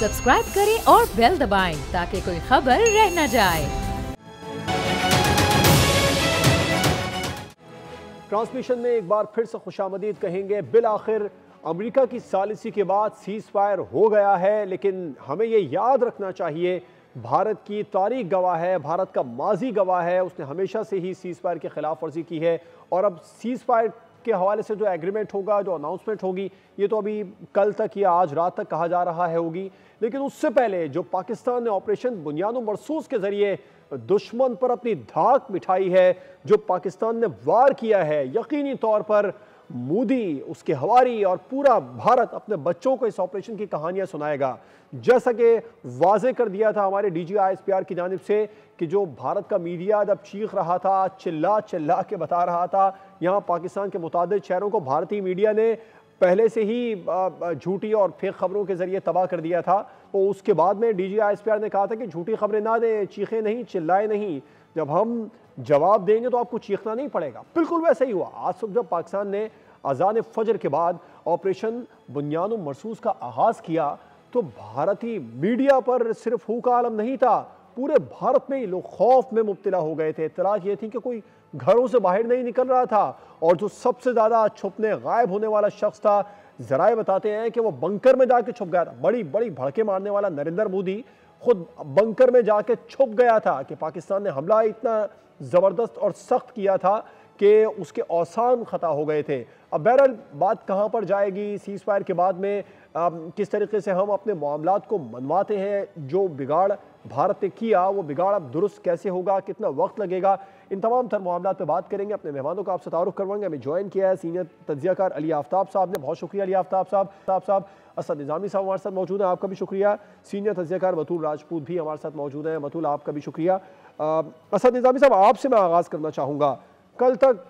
Subscribe करें और bell दबाएं ताकि कोई खबर रह न जाए। ट्रांसमिशन में एक बार फिर से खुशामदीद कहेंगे। बिल आखिर अमेरिका की सालिसी के बाद सीज फायर हो गया है, लेकिन हमें ये याद रखना चाहिए भारत की तारीख गवाह है, भारत का माजी गवाह है। उसने हमेशा से ही सीज फायर की खिलाफ वर्जी की है और अब सीज फायर के हवाले से जो एग्रीमेंट होगा, जो अनाउंसमेंट होगी, ये तो अभी कल तक या आज रात तक कहा जा रहा है होगी। लेकिन उससे पहले जो पाकिस्तान ने ऑपरेशन बुनियादो मरसूस के जरिए दुश्मन पर अपनी धाक मिठाई है, जो पाकिस्तान ने वार किया है, यकीनी तौर पर मोदी, उसके हवारी और पूरा भारत अपने बच्चों को इस ऑपरेशन की कहानियां सुनाएगा। जैसा कि वाजे कर दिया था हमारे DGISPR की जानिब से कि जो भारत का मीडिया जब चीख रहा था, चिल्ला चिल्ला के बता रहा था, यहाँ पाकिस्तान के मुताबिक शहरों को भारतीय मीडिया ने पहले से ही झूठी और फेक खबरों के जरिए तबाह कर दिया था। तो उसके बाद में DGISPR ने कहा था कि झूठी खबरें ना दें, चीखें नहीं, चिल्लाए नहीं, जब हम जवाब देंगे तो आपको चीखना नहीं पड़ेगा। बिल्कुल वैसा ही हुआ। आज सुबह जब पाकिस्तान ने अजान फजर के बाद ऑपरेशन बुनियादो मरसूस का आगाज किया तो भारतीय मीडिया पर सिर्फ हू का आलम नहीं था, पूरे भारत में ही लोग खौफ में मुब्तला हो गए थे। इत्तलात ये थी कि कोई घरों से बाहर नहीं निकल रहा था और जो सबसे ज्यादा छुपने गायब होने वाला शख्स था, जराए बताते हैं कि वो बंकर में जाके छुप गया था। बड़ी बड़ी भड़के मारने वाला नरेंद्र मोदी खुद बंकर में जाके छुप गया था कि पाकिस्तान ने हमला इतना जबरदस्त और सख्त किया था कि उसके औसान खता हो गए थे। अब बहरहाल बात कहाँ पर जाएगी सीज फायर के बाद में, किस तरीके से हम अपने मामलात को मनवाते हैं, जो बिगाड़ भारत ने किया वो बिगाड़ अब दुरुस्त कैसे होगा, कितना वक्त लगेगा, इन तमाम तर मामलात पे बात करेंगे। अपने मेहमानों का आपसे तारुफ करवाएंगे। हमें ज्वाइन किया है सीनियर तज्जियाकार अली आफ्ताब साहब ने। बहुत शुक्रिया अली आफ्ताब साहब। असद निज़ामी साहब हमारे साथ मौजूद हैं, आपका भी शुक्रिया। सीनियर तज्जियाकार मतूल राजपूत भी हमारे साथ मौजूद हैं। मतूल, आपका भी शुक्रिया। असद निज़ामी साहब, आपसे मैं आगाज़ करना चाहूँगा। कल तक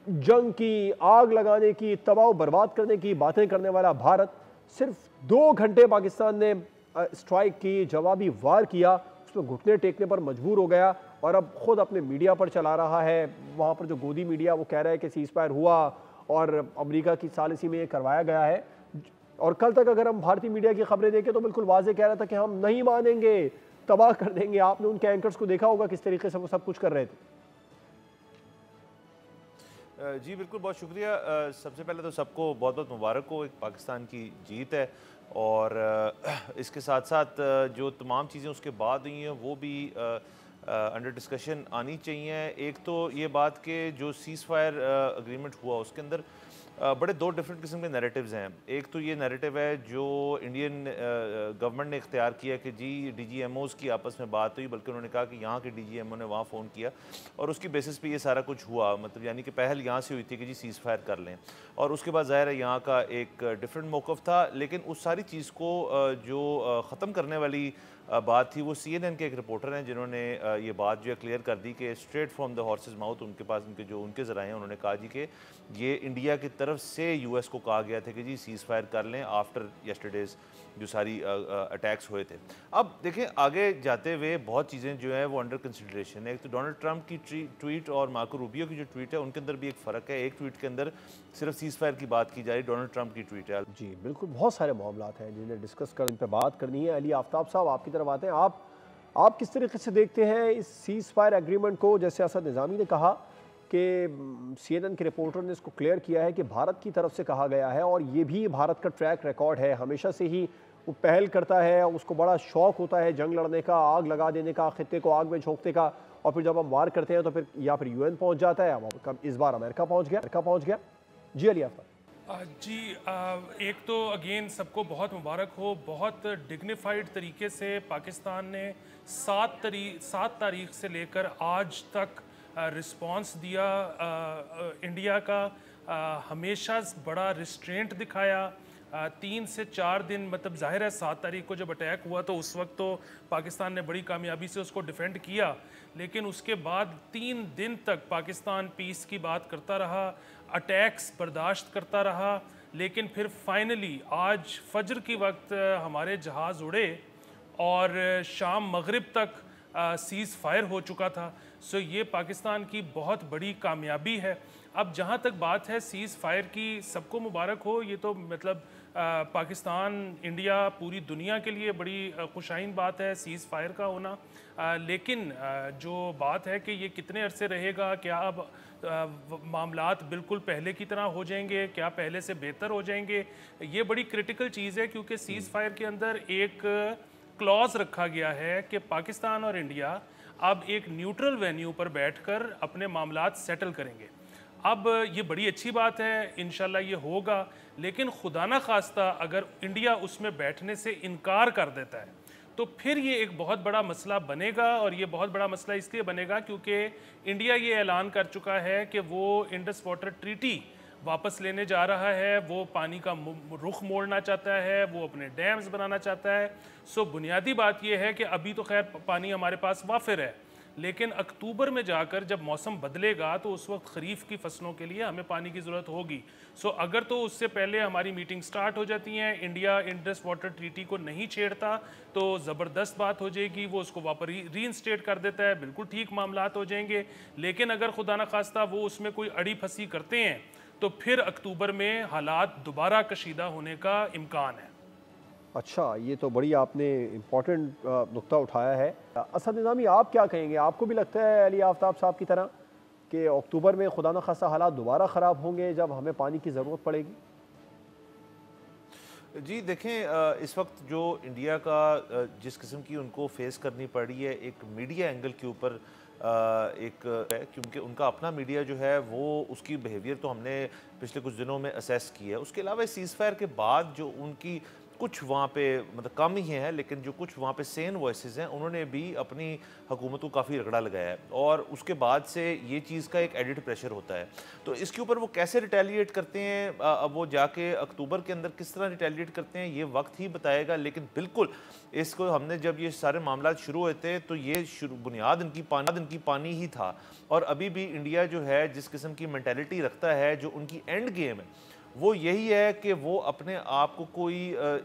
जंग की, आग लगाने की, तबाह बर्बाद करने की बातें करने वाला भारत सिर्फ 2 घंटे पाकिस्तान ने स्ट्राइक की, जवाबी वार किया, उसमें घुटने टेकने पर मजबूर हो गया और अब खुद अपने मीडिया पर चला रहा है। वहाँ पर जो गोदी मीडिया वो कह रहा है कि सीज फायर हुआ और अमेरिका की सालिसी में ये करवाया गया है। और कल तक अगर हम भारतीय मीडिया की खबरें देखें तो बिल्कुल वाजे कह रहा था कि हम नहीं मानेंगे, तबाह कर देंगे। आपने उनके एंकर्स को देखा होगा किस तरीके से वो सब कुछ कर रहे थे। जी बिल्कुल, बहुत शुक्रिया। सबसे पहले तो सबको बहुत बहुत मुबारक हो, एक पाकिस्तान की जीत है और इसके साथ साथ जो तमाम चीज़ें उसके बाद हुई हैं वो भी अंडर डिस्कशन आनी चाहिए। एक तो ये बात कि जो सीज़ फायर अग्रीमेंट हुआ उसके अंदर बड़े 2 डिफरेंट किस्म के नैरेटिव्स हैं। एक तो ये नैरेटिव है जो इंडियन गवर्नमेंट ने इख्तियार किया कि जी DGMOs की आपस में बात हुई, बल्कि उन्होंने कहा कि यहाँ के DGMO ने वहाँ फ़ोन किया और उसकी बेसिस पे ये सारा कुछ हुआ। मतलब यानी कि पहल यहाँ से हुई थी कि जी सीज़ फायर कर लें और उसके बाद ज़ाहिर है यहाँ का एक डिफरेंट मौक़िफ़ था। लेकिन उस सारी चीज़ को जो ख़त्म करने वाली बात थी वो CNN के एक रिपोर्टर हैं जिन्होंने ये बात जो है क्लियर कर दी कि straight from the horses mouth, उनके पास उनके ज़राए हैं, उन्होंने कहा जी कि ये इंडिया की तरफ से US को कहा गया था कि जी सीज़ फायर कर लें आफ्टर यस्टरडेज़ जो सारी अटैक्स हुए थे। अब देखें आगे जाते हुए बहुत चीज़ें जो है वो अंडर कंसिडरेशन है। एक तो डोनाल्ड ट्रंप की ट्वीट और मार्को रूबियो की जो ट्वीट है उनके अंदर भी एक फ़र्क है। एक ट्वीट के अंदर सिर्फ सीज़ फायर की बात की जा रही, डोनाल्ड ट्रंप की ट्वीट है। जी बिल्कुल, बहुत सारे मामलात हैं जिन्हें डिस्कस कर, इन पर बात करनी है। अली आफ्ताब साहब, आपकी तरफ आते हैं। आप किस तरीके से देखते हैं इस सीज़ फायर एग्रीमेंट को? जैसे असद निज़ामी ने कहा कि CNN के रिपोर्टर ने इसको क्लियर किया है कि भारत की तरफ से कहा गया है और ये भी भारत का ट्रैक रिकॉर्ड है, हमेशा से ही वो पहल करता है, उसको बड़ा शौक होता है जंग लड़ने का, आग लगा देने का, खित्ते को आग में झोंकने का, और फिर जब हम वार करते हैं तो फिर या फिर UN पहुंच जाता है। अब इस बार अमेरिका पहुंच गया। जी अली आफ्ताब जी, एक तो अगेन सबको बहुत मुबारक हो। बहुत डिग्निफाइड तरीके से पाकिस्तान ने 7 तारीख से लेकर आज तक रिस्पांस दिया। इंडिया का हमेशा बड़ा रिस्ट्रेंट दिखाया। 3 से 4 दिन, मतलब जाहिर है 7 तारीख को जब अटैक हुआ तो उस वक्त तो पाकिस्तान ने बड़ी कामयाबी से उसको डिफेंड किया, लेकिन उसके बाद 3 दिन तक पाकिस्तान पीस की बात करता रहा, अटैक्स बर्दाश्त करता रहा। लेकिन फिर फाइनली आज फजर की वक्त हमारे जहाज़ उड़े और शाम मगरिब तक सीज़ फायर हो चुका था। सो ये पाकिस्तान की बहुत बड़ी कामयाबी है। अब जहाँ तक बात है सीज़ फायर की, सबको मुबारक हो। ये तो मतलब पाकिस्तान, इंडिया, पूरी दुनिया के लिए बड़ी खुशाइन बात है सीज़ फायर का होना। लेकिन जो बात है कि ये कितने अरसे रहेगा, क्या अब मामलात बिल्कुल पहले की तरह हो जाएंगे, क्या पहले से बेहतर हो जाएंगे, ये बड़ी क्रिटिकल चीज़ है। क्योंकि सीज़ फायर के अंदर एक क्लॉज रखा गया है कि पाकिस्तान और इंडिया अब एक न्यूट्रल वेन्यू पर बैठकर अपने मामलात सेटल करेंगे। अब ये बड़ी अच्छी बात है, इंशाल्लाह ये होगा। लेकिन खुदा ना खास्ता अगर इंडिया उसमें बैठने से इनकार कर देता है तो फिर ये एक बहुत बड़ा मसला बनेगा। और ये बहुत बड़ा मसला इसलिए बनेगा क्योंकि इंडिया ये ऐलान कर चुका है कि वो इंडस वाटर ट्रीटी वापस लेने जा रहा है, वो पानी का रुख मोड़ना चाहता है, वो अपने डैम्स बनाना चाहता है। सो बुनियादी बात ये है कि अभी तो खैर पानी हमारे पास वाफिर है, लेकिन अक्टूबर में जाकर जब मौसम बदलेगा तो उस वक्त खरीफ की फसलों के लिए हमें पानी की ज़रूरत होगी। सो अगर तो उससे पहले हमारी मीटिंग स्टार्ट हो जाती हैं, इंडिया इंडस वाटर ट्रीटी को नहीं छेड़ता तो ज़बरदस्त बात हो जाएगी, वो उसको वापस रीइंस्टेट कर देता है, बिल्कुल ठीक मामलात हो जाएंगे। लेकिन अगर खुदा न खास्ता वो उसमें कोई अड़ी फंसी करते हैं तो फिर अक्टूबर में हालात दोबारा कशीदा होने का इम्कान है। अच्छा, ये तो बड़ी आपने इम्पोर्टेंट नुक्ता उठाया है। असद निज़ामी, आप क्या कहेंगे? आपको भी लगता है अली आफ्ताब साहब की तरह कि अक्टूबर में खुदा न खास्ता हालात दोबारा ख़राब होंगे जब हमें पानी की ज़रूरत पड़ेगी? जी देखें, इस वक्त जो इंडिया का जिस किस्म की उनको फेस करनी पड़ रही है, एक मीडिया एंगल के ऊपर एक है, क्योंकि उनका अपना मीडिया जो है वो उसकी बिहेवियर तो हमने पिछले कुछ दिनों में असेस की है। उसके अलावा सीज़ फायर के बाद जो उनकी कुछ वहाँ पे मतलब कम ही हैं, लेकिन जो कुछ वहाँ पे सेन वॉइसेस हैं उन्होंने भी अपनी हुकूमत को काफ़ी रगड़ा लगाया है। और उसके बाद से ये चीज़ का एक एडिट प्रेशर होता है, तो इसके ऊपर वो कैसे रिटेलिएट करते हैं, अब वो जाके अक्टूबर के अंदर किस तरह रिटेलिएट करते हैं ये वक्त ही बताएगा। लेकिन बिल्कुल इसको हमने जब ये सारे मामला शुरू हुए थे तो ये बुनियाद इनकी पानी ही था। और अभी भी इंडिया जो है जिस किस्म की मेंटालिटी रखता है, जो उनकी एंड गेम है वो यही है कि वो अपने आप को कोई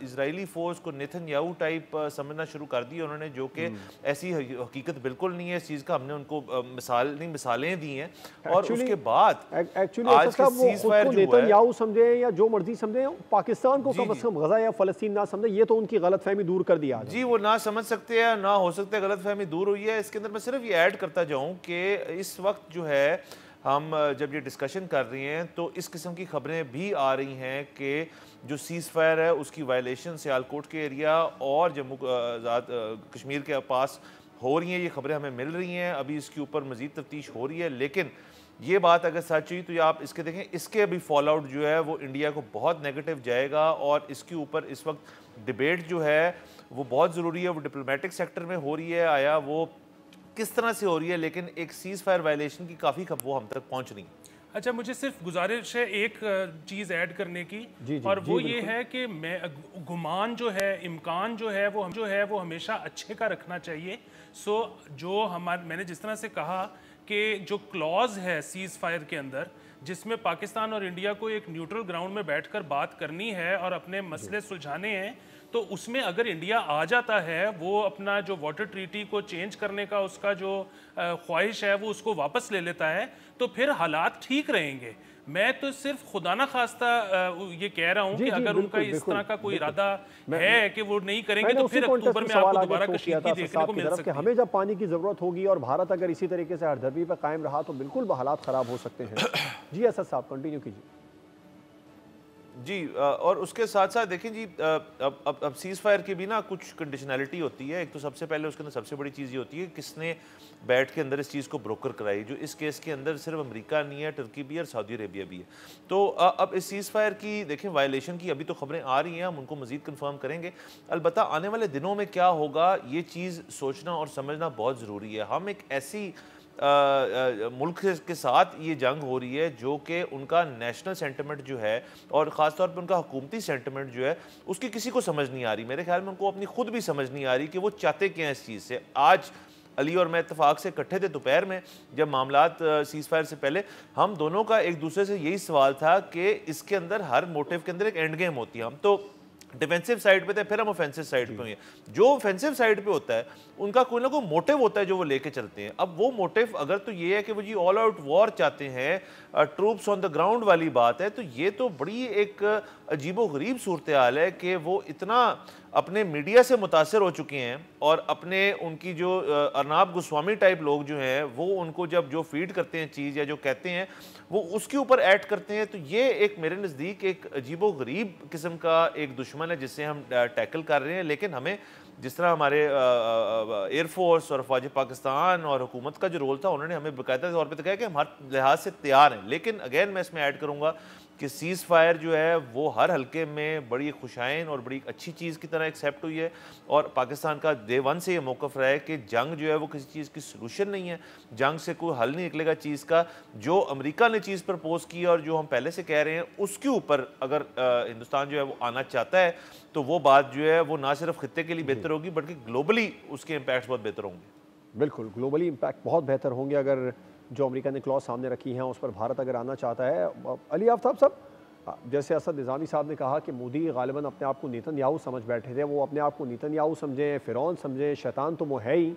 इजरायली फोर्स को नेतन्याहू टाइप समझना शुरू कर दी उन्होंने, जो कि ऐसी हकीकत बिल्कुल नहीं है इस चीज़ का। हमने उनको मिसालें दी हैं। और उसके बाद एक्चुअली आज का सीज़ फायर नेतन्याहू समझे या जो मर्जी समझे, पाकिस्तान को कम से कम गजा या फ़लस्तीन ना समझे, ये तो उनकी गलतफहमी दूर कर दिया जी। वो ना समझ सकते हैं, ना हो सकते हैं, गलतफहमी दूर हुई है। इसके अंदर मैं सिर्फ ये ऐड करता जाऊँ कि इस वक्त जो है हम जब ये डिस्कशन कर रहे हैं तो इस किस्म की खबरें भी आ रही हैं कि जो सीज़ फायर है उसकी वायलेशन सियालकोट के एरिया और जम्मू कश्मीर के पास हो रही हैं। ये खबरें हमें मिल रही हैं, अभी इसके ऊपर मज़ीद तफ्तीश हो रही है। लेकिन ये बात अगर सच हुई तो ये आप इसके देखें, इसके अभी फॉल आउट जो है वो इंडिया को बहुत नेगेटिव जाएगा। और इसके ऊपर इस वक्त डिबेट जो है वो बहुत ज़रूरी है। वो डिप्लोमेटिक सेक्टर में हो रही है, आया वो किस तरह से हो रही है, लेकिन एक सीज़ फायर वायलेशन की काफ़ी खबर वो हम तक पहुंच रही है। अच्छा, मुझे सिर्फ गुजारिश है एक चीज़ ऐड करने की, और वो ये है कि मैं गुमान जो है, इम्कान जो है वो हमेशा अच्छे का रखना चाहिए। सो जो मैंने जिस तरह से कहा कि जो क्लॉज है सीज़ फायर के अंदर जिसमें पाकिस्तान और इंडिया को एक न्यूट्रल ग्राउंड में बैठकर बात करनी है और अपने मसले सुलझाने हैं, तो उसमें अगर इंडिया आ जाता है, वो अपना जो वाटर ट्रीटी को चेंज करने का उसका जो ख्वाहिश है वो उसको वापस ले लेता है, तो फिर हालात ठीक रहेंगे। मैं तो सिर्फ खुदा ना खास्ता ये कह रहा हूँ कि अगर उनका इस तरह का कोई इरादा है कि वो नहीं करेंगे तो फिर अक्टूबर में आपको दोबारा कशीदगी देखने को मिल सकती है। हमें जब पानी की जरूरत होगी और भारत अगर इसी तरीके से हरदर्मी पर कायम रहा तो बिल्कुल हालात खराब हो सकते हैं। जी असद साहब कंटिन्यू कीजिए। जी, और उसके साथ साथ देखें जी, अब सीज़ फायर की भी ना कुछ कंडीशनैलिटी होती है। एक तो सबसे पहले उसके अंदर सबसे बड़ी चीज़ ये होती है किसने बैठ के अंदर इस चीज़ को ब्रोकर कराई। जो इस केस के अंदर सिर्फ अमेरिका नहीं है, तुर्की भी है और सऊदी अरेबिया भी है। तो अब इस सीज़ फायर की देखें वायलेशन की अभी तो खबरें आ रही हैं, हम उनको मज़ीद कन्फर्म करेंगे। अलबत्ता आने वाले दिनों में क्या होगा ये चीज़ सोचना और समझना बहुत ज़रूरी है। हम एक ऐसी मुल्क के साथ ये जंग हो रही है जो कि उनका नेशनल सेंटिमेंट जो है और ख़ास तौर पे उनका हुकूमती सेंटिमेंट जो है उसकी किसी को समझ नहीं आ रही। मेरे ख्याल में उनको अपनी खुद भी समझ नहीं आ रही कि वो चाहते क्या हैं इस चीज़ से। आज अली और मैं इत्तेफाक से इकट्ठे थे दोपहर में, जब मामलात सीज़ फायर से पहले हम दोनों का एक दूसरे से यही सवाल था कि इसके अंदर हर मोटिव के अंदर एक एंड गेम होती है। हम तो डिफेंसिव साइड पे थे, फिर हम ऑफेंसिव साइड पे हुए। जो ऑफेंसिव साइड पे होता है उनका कोई ना कोई मोटिव होता है जो वो लेके चलते हैं। अब वो मोटिव अगर तो ये है कि वो जी ऑल आउट वॉर चाहते हैं, ट्रूप्स ऑन द ग्राउंड वाली बात है, तो ये तो बड़ी एक अजीबोगरीब सूरत हाल है कि वो इतना अपने मीडिया से मुतासर हो चुके हैं और अपने उनकी जो अर्नाब गोस्वामी टाइप लोग जो हैं वो उनको जब जो फीड करते हैं चीज़ या जो कहते हैं वो उसके ऊपर ऐड करते हैं। तो ये एक मेरे नज़दीक एक अजीबोगरीब किस्म का एक दुश्मन है जिससे हम टैकल कर रहे हैं। लेकिन हमें जिस तरह हमारे एयरफोर्स और फौज पाकिस्तान और हुकूमत का जो रोल था उन्होंने हमें बाकायदा तौर पर दिखाया कि हम हर लिहाज से तैयार हैं। लेकिन अगेन मैं इसमें ऐड करूँगा कि सीज़ फायर जो है वो हर हल्के में बड़ी खुशाइन और बड़ी अच्छी चीज़ की तरह एक्सेप्ट हुई है और पाकिस्तान का डे वन से ये मौक़िफ़ रहा है कि जंग जो है वो किसी चीज़ की सलूशन नहीं है, जंग से कोई हल नहीं निकलेगा चीज़ का। जो अमेरिका ने चीज़ प्रपोज़ की और जो हम पहले से कह रहे हैं उसके ऊपर अगर हिंदुस्तान जो है वो आना चाहता है तो वो बात जो है वो ना सिर्फ खित्ते के लिए बेहतर होगी बल्कि ग्लोबली उसके इम्पैक्ट बहुत बेहतर होंगे। बिल्कुल, ग्लोबली इम्पैक्ट बहुत बेहतर होंगे अगर जो अमेरिका ने क्लॉज सामने रखी हैं उस पर भारत अगर आना चाहता है। अली आफ्ताब साहब, जैसे असद निज़ामी साहब ने कहा कि मोदी गालिबन अपने आप को नेतन्याहू समझ बैठे थे, वो अपने आप को नेतन्याहू समझें, फ़िरौन समझें, शैतान तो वो है ही,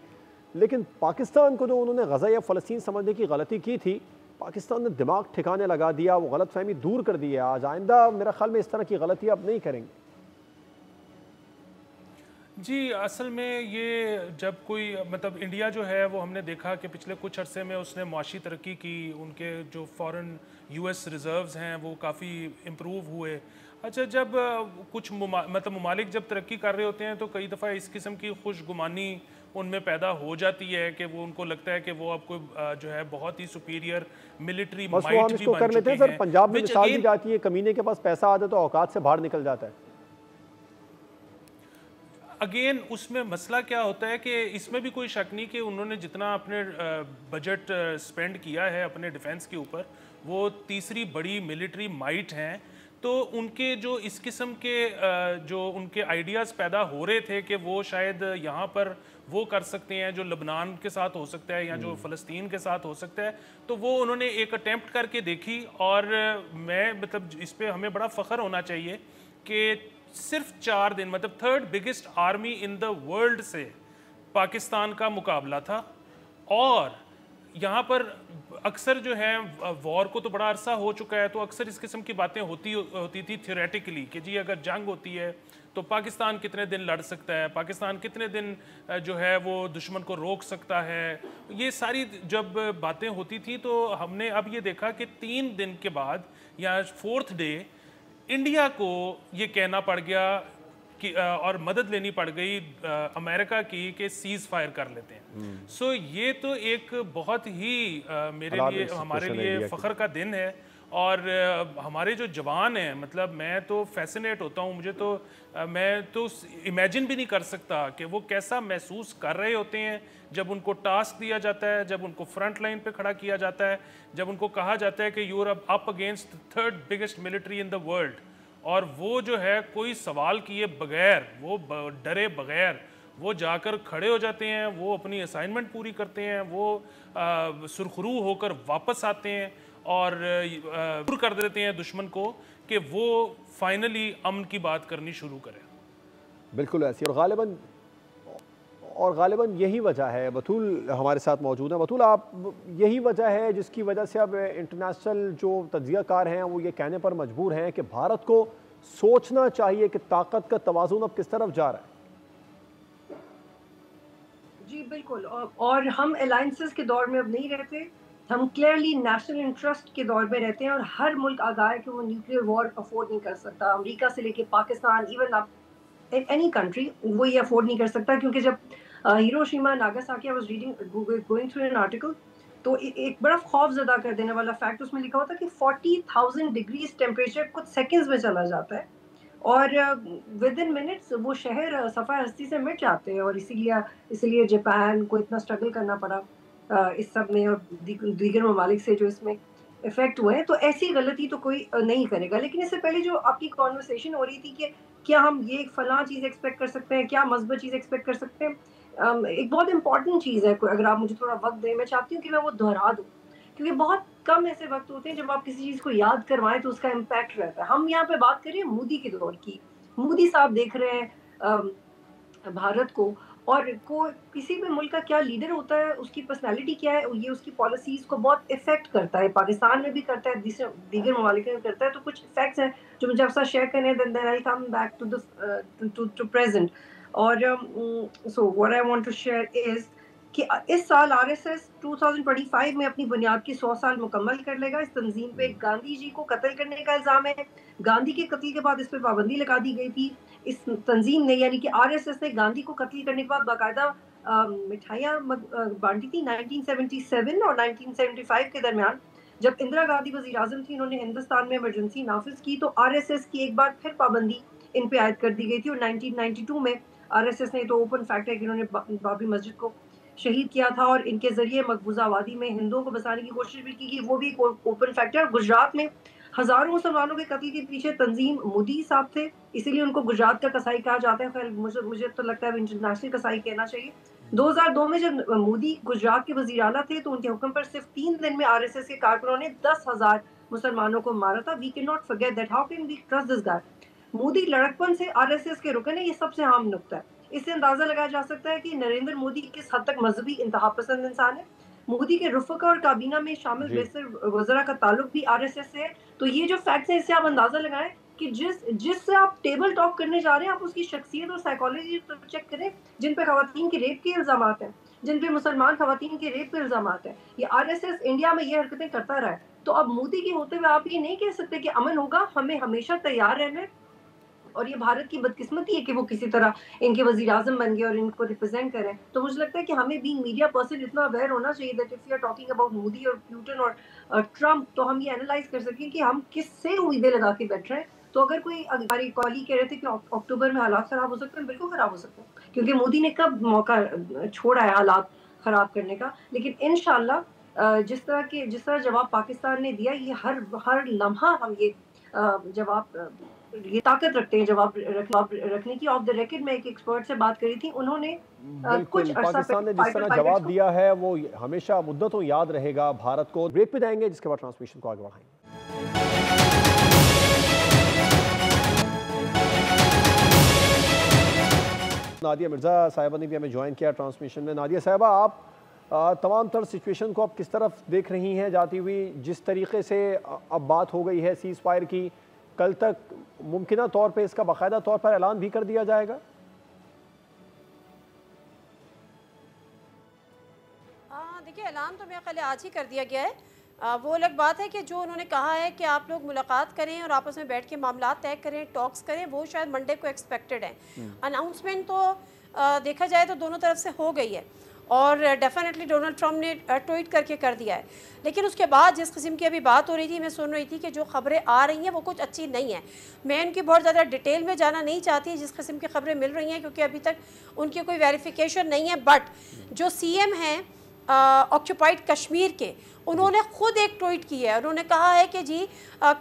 लेकिन पाकिस्तान को जो उन्होंने गज़ा या फ़लस्तीन समझने की गलती की थी, पाकिस्तान ने दिमाग ठिकाने लगा दिया, वो गलतफहमी दूर कर दी है। आज आइंदा मेरा ख्याल में इस तरह की गलती अब नहीं करेंगे। जी, असल में ये जब कोई मतलब इंडिया जो है वो हमने देखा कि पिछले कुछ अरसे में उसने मुआशी तरक्की की, उनके जो फॉरेन यूएस रिज़र्व्स हैं वो काफ़ी इम्प्रूव हुए। अच्छा, जब कुछ मतलब ममालिक जब तरक्की कर रहे होते हैं तो कई दफ़ा इस किस्म की खुशगुमानी उनमें पैदा हो जाती है कि वो उनको लगता है कि वो आपको जो है बहुत ही सुपीरियर मिलिट्री माइट भी बन कर लेते हैं। सर, पंजाब में मिसाल दी जाती है, कमीने के पास पैसा आता है तो औकात से बाहर निकल जाता है। अगेन उसमें मसला क्या होता है कि इसमें भी कोई शक नहीं कि उन्होंने जितना अपने बजट स्पेंड किया है अपने डिफेंस के ऊपर, वो तीसरी बड़ी मिलिट्री माइट हैं। तो उनके जो इस किस्म के जो उनके आइडियाज़ पैदा हो रहे थे कि वो शायद यहाँ पर वो कर सकते हैं जो लबनान के साथ हो सकता है या जो फ़लस्तीन के साथ हो सकता है, तो वो उन्होंने एक अटेम्प्ट करके देखी। और मैं मतलब इस पर हमें बड़ा फ़ख्र होना चाहिए कि सिर्फ 4 दिन मतलब third biggest army in the world से पाकिस्तान का मुकाबला था। और यहाँ पर अक्सर जो है वॉर को तो बड़ा अरसा हो चुका है, तो अक्सर इस किस्म की बातें होती थी थियोरेटिकली कि जी अगर जंग होती है तो पाकिस्तान कितने दिन लड़ सकता है, पाकिस्तान कितने दिन जो है वो दुश्मन को रोक सकता है। ये सारी जब बातें होती थी तो हमने अब ये देखा कि 3 दिन के बाद या 4th डे इंडिया को ये कहना पड़ गया कि और मदद लेनी पड़ गई अमेरिका की कि सीज़ फायर कर लेते हैं। सो ये तो एक बहुत ही मेरे लिए हमारे लिए फ़ख्र का दिन है। और हमारे जो जवान हैं, मतलब मैं तो फैसिनेट होता हूँ, मुझे तो मैं तो इमेजिन भी नहीं कर सकता कि वो कैसा महसूस कर रहे होते हैं जब उनको टास्क दिया जाता है, जब उनको फ्रंट लाइन पे खड़ा किया जाता है, जब उनको कहा जाता है कि you are up against third biggest military in the world, और वो जो है कोई सवाल किए बगैर, वो डरे बगैर वो जाकर खड़े हो जाते हैं, वो अपनी असाइनमेंट पूरी करते हैं, वो सुरखरू होकर वापस आते हैं और दूर कर देते हैं दुश्मन को कि वो फाइनली अमन की बात करनी शुरू करें। बिल्कुल ऐसी, और गालिबन यही वजह है। बतूल हमारे साथ मौजूद है। बतूल, आप यही वजह है जिसकी वजह से अब इंटरनेशनल जो तज्ज़ियाकार हैं वो ये कहने पर मजबूर हैं कि भारत को सोचना चाहिए कि ताकत का तवाज़ुन अब किस तरफ जा रहा है। जी बिल्कुल, और हम अलायंसेस के दौर में अब नहीं रहते, हम क्लियरली नेशनल इंटरेस्ट के दौर में रहते हैं। और हर मुल्क आगाह है कि वो न्यूक्लियर वॉर अफोर्ड नहीं कर सकता। अमेरिका से लेके पाकिस्तान, इवन अब एनी कंट्री वो ये अफोर्ड नहीं कर सकता। क्योंकि जब Hiroshima Nagasaki, I was reading going through an article, तो एक बड़ा खौफजदा कर देने वाला फैक्ट उसमें लिखा हुआ था कि 40,000 डिग्रीज टेम्परेचर कुछ सेकेंड्स में चला जाता है और विद इन मिनट्स वो शहर सफ़ा हस्ती से मिट जाते हैं। और इसीलिए जापान को इतना स्ट्रगल करना पड़ा इस सब में, और दीगर ममालिक से जो इसमें इफेक्ट हुए हैं। तो ऐसी गलती तो कोई नहीं करेगा। लेकिन इससे पहले जो आपकी कॉन्वर्सेशन हो रही थी कि क्या हम ये फलां चीज़ एक्सपेक्ट कर सकते हैं, क्या मस्बत चीज़ एक्सपेक्ट कर सकते हैं, एक बहुत इंपॉर्टेंट चीज़ है। अगर आप मुझे थोड़ा वक्त दें, मैं चाहती हूँ कि मैं वो दोहरा दूँ, क्योंकि बहुत कम ऐसे वक्त होते हैं जब आप किसी चीज़ को याद करवाएं तो उसका इम्पैक्ट रहता है। हम यहाँ पे बात करें मोदी के दौर की, मोदी साहब देख रहे हैं भारत को, और किसी भी मुल्क का क्या लीडर होता है, उसकी पर्सनालिटी क्या है, ये उसकी पॉलिसीज को बहुत इफेक्ट करता है। पाकिस्तान में भी करता है, दीगर ममालिक में करता है। तो कुछ इफेक्ट्स हैं जो मुझे आपसे शेयर करने हैं, then I come back to present. और so what I want to share is कि इस साल आरएसएस 2025 में अपनी बुनियाद की 100 साल मुकम्मल कर लेगा। इस तंजीम पे गांधी जी को कत्ल करने का इल्ज़ाम है। गांधी के कत्ल के बाद इस पर पाबंदी लगा दी गई थी। इस तंजीम ने, यानी कि आरएसएस ने, गांधी को कत्ल करने के बाद बाकायदा मिठाइयाँ बांटी थी। 1977 और 1975 के दरमियान जब इंदिरा गांधी वज़ीर आज़म थी, उन्होंने हिंदुस्तान में इमरजेंसी नाफिज की, तो आरएसएस की एक बार फिर पाबंदी इन पे आयद कर दी गई थी। और 1992 में आरएसएस ने, तो ओपन फैक्ट है कि उन्होंने बाबरी मस्जिद को शहीद किया था और इनके जरिए मकबूजा आबादी में हिंदुओं को बसाने की कोशिश भी की, वो भी ओपन फैक्ट है। और गुजरात में हजारों मुसलमानों के कत्ल के पीछे तंजीम मोदी साहब थे, इसीलिए उनको गुजरात का कसाई कहा जाता है। खैर मुझे तो लगता है इंटरनेशनल कसाई कहना चाहिए। 2002 में जब मोदी गुजरात के वजीर आला थे, तो उनके हुक्म पर सिर्फ 3 दिन में आरएसएस के कारकुनों ने 10,000 मुसलमानों को मारा था। We can not forget that, how can we trust this guy. Modi लड़कपन से आरएसएस के रुकन है, ये सबसे अहम नुक्ता है। इससे अंदाजा लगाया जा सकता है कि नरेंद्र मोदी किस हद तक मजहबी इंतहा पसंद इंसान है। मोदी के रुफका और काबीना में शामिल बेहतर वज़रा का ताल्लुक भी आरएसएस से है। तो ये जो फैक्ट्स हैं, इससे आप अंदाजा लगाएं कि जिससे आप टेबल टॉक करने जा रहे हैं, आप उसकी शख्सियत और साइकोलॉजी तो चेक करें। जिन पे खवातीन के रेप के इल्जाम हैं, जिन पे मुसलमान खवातीन के रेप के इल्जाम हैं, ये आरएसएस इंडिया में ये हरकतें करता रहा है। तो अब मोदी के होते हुए आप ये नहीं कह सकते कि अमन होगा। हमें हमेशा तैयार रहना है। और ये भारत की बदकिस्मती है कि वो किसी तरह इनके वजीर आजम बन गए और इनको रिप्रेजेंट करें। तो मुझे लगता है कि हमें बीइंग मीडिया पर्सन इतना अवेयर होना चाहिए that if we are talking about Modi और पुतिन और ट्रम्प, तो हम ये एनालाइज कर सकें कि हम किससे उम्मीदें लगा के बैठ रहे हैं। तो अगर कोई हमारी कॉलीग कह रहे थे कि अक्टूबर में हालात खराब हो सकते हैं, बिल्कुल खराब हो सकते हैं, क्योंकि मोदी ने कब मौका छोड़ा है हालात खराब करने का। लेकिन इंशाल्लाह जिस तरह जवाब पाकिस्तान ने दिया, ये हर लम्हा हम ये जवाब, ये ताकत रखते हैं जवाब रखने की। ऑफ द रिकॉर्ड में एक एक्सपर्ट से बात करी थी, उन्होंने कुछ पाकिस्तान ने जिस तरह जवाब दिया है वो हमेशा मुद्दतों याद रहेगा भारत को। ब्रेक पे जाएंगे, जिसके बाद ट्रांसमिशन को आगे बढ़ाएंगे। नादिया मिर्जा साहिबा ने भी हमें ज्वाइन किया ट्रांसमिशन में। नादिया साहिबा, आप तमाम तर सिचुएशन को आप किस तरफ देख रही हैं जाती हुई? जिस तरीके से अब बात हो गई है सीज़ फायर की, कल तक मुमकिना तौर पे इसका बाकायदा तौर पर ऐलान भी कर दिया जाएगा? देखिए, ऐलान तो मेरे ख्याल आज ही कर दिया गया है। वो अलग बात है कि जो उन्होंने कहा है कि आप लोग मुलाकात करें और आपस में बैठ के मामला तय करें, टॉक्स करें, वो शायद मंडे को एक्सपेक्टेड है। अनाउंसमेंट तो देखा जाए तो दोनों तरफ से हो गई है और डेफिनेटली डोनाल्ड ट्रम्प ने ट्वीट करके कर दिया है। लेकिन उसके बाद जिस किस्म की अभी बात हो रही थी, मैं सुन रही थी कि जो खबरें आ रही हैं वो कुछ अच्छी नहीं है। मैं उनकी बहुत ज़्यादा डिटेल में जाना नहीं चाहती जिस किस्म की खबरें मिल रही हैं, क्योंकि अभी तक उनकी कोई वेरिफिकेशन नहीं है। बट जो सीएम हैं ऑक्यूपाइड कश्मीर के, उन्होंने खुद एक ट्वीट की है। उन्होंने कहा है कि जी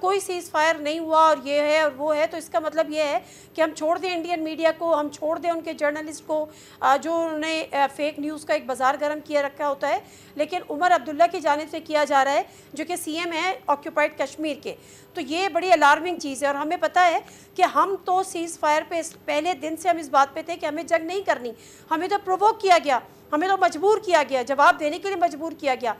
कोई सीज़ फायर नहीं हुआ और ये है और वो है। तो इसका मतलब ये है कि हम छोड़ दें इंडियन मीडिया को, हम छोड़ दें उनके जर्नलिस्ट को जो उन्होंने फेक न्यूज़ का एक बाज़ार गर्म किया रखा होता है। लेकिन उमर अब्दुल्ला की जानिब से किया जा रहा है, जो कि सीएम है ऑक्यूपाइड कश्मीर के। तो ये बड़ी अलार्मिंग चीज़ है। और हमें पता है कि हम तो सीज़ फायर पे पहले दिन से हम इस बात पे थे कि हमें जंग नहीं करनी। हमें तो प्रोवोक किया गया, हमें तो मजबूर किया गया, जवाब देने के लिए मजबूर किया गया।